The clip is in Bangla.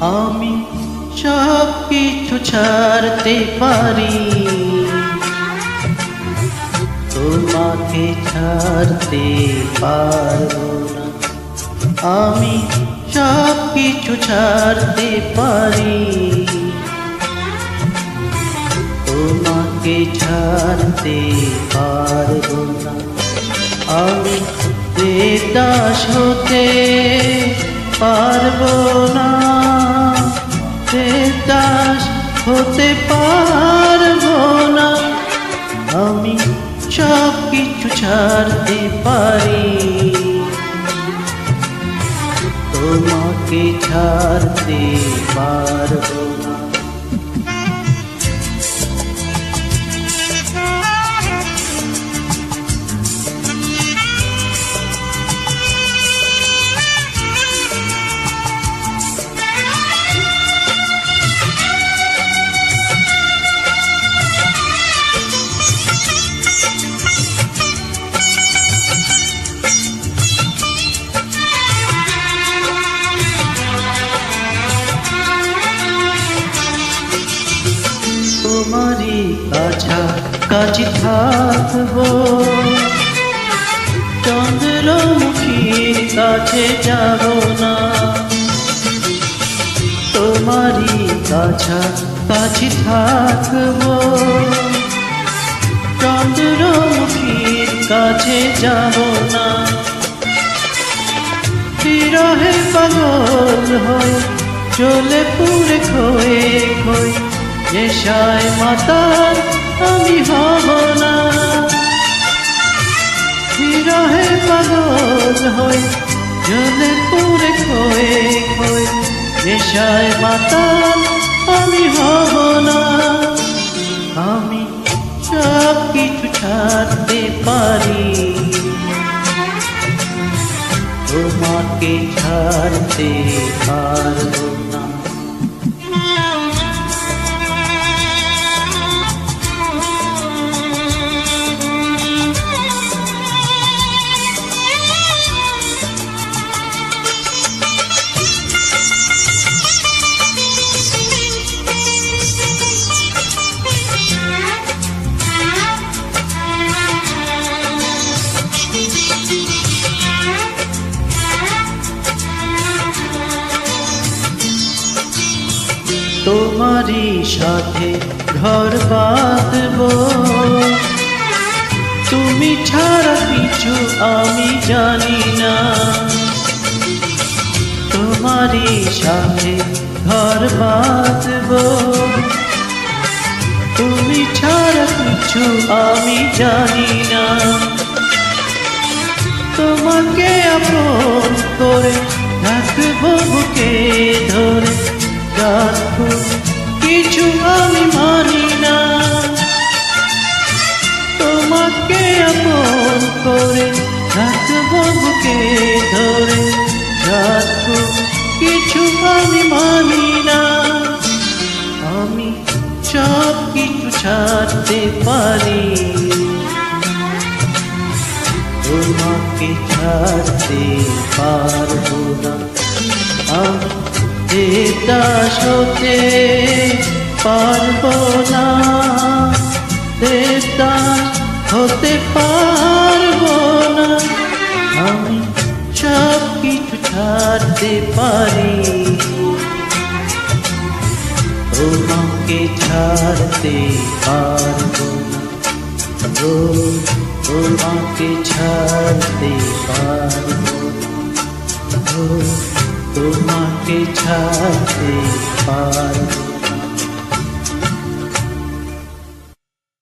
আমি সব কিছু ছাড়তে পারি, তোমাকে ছাড়তে পারবো না। আমি সব কিছু ছাড়তে পারি, তোমাকে ছাড়তে পারবো না। আমি দেবদাস হতে পারবো না, দেবদাস হতে পারবো না। আমি সব কিছু ছাড়তে পারি, তোমাকে ছাড়তে পারবো না। তোমারই কাছাকাছি থাকবো, চন্দ্রমুখীর কাছে যাব না। তোমারই কাছাকাছি থাকবো, চন্দ্রমুখীর কাছে যাব না। বিরহে পাগল হয়ে চলে পুরে খয়ে খয়ে, নেশায় মাতাল আমি হব না। বিরহে পাগল হয়ে চলে পুরে খয়ে খয়ে, নেশায় মাতাল আমি হব না। আমি সব কিছু ছাড়তে পারি, তোমাকে ছাড়তে পারবো না। তোমারই সাথে ঘর বাঁধবো, তুমি ছাড়া কিছু আমি জানি না। তোমারই সাথে ঘর বাঁধবো, তুমি ছাড়া কিছু আমি জানি না। তোমাকে আপন করে রাখবো বুকে ধরে, কিছু আমি মানি না। তোমাকে আপন করে রাখবো বুকে ধরে, কিছু আমি মানি না। আমি সব কিছু ছাড়তে পারি, তোমাকে ছাড়তে পারবো না। দেবদাস হতে পারবো না, দেবদাস হতে পারবো না। আমি সব কিছু ছাড়তে পারি, তোমাকে ছাড়তে পারবো না। তোমাকে ছাড়তে পারবো না, তোমাকে ছাড়তে পারবো।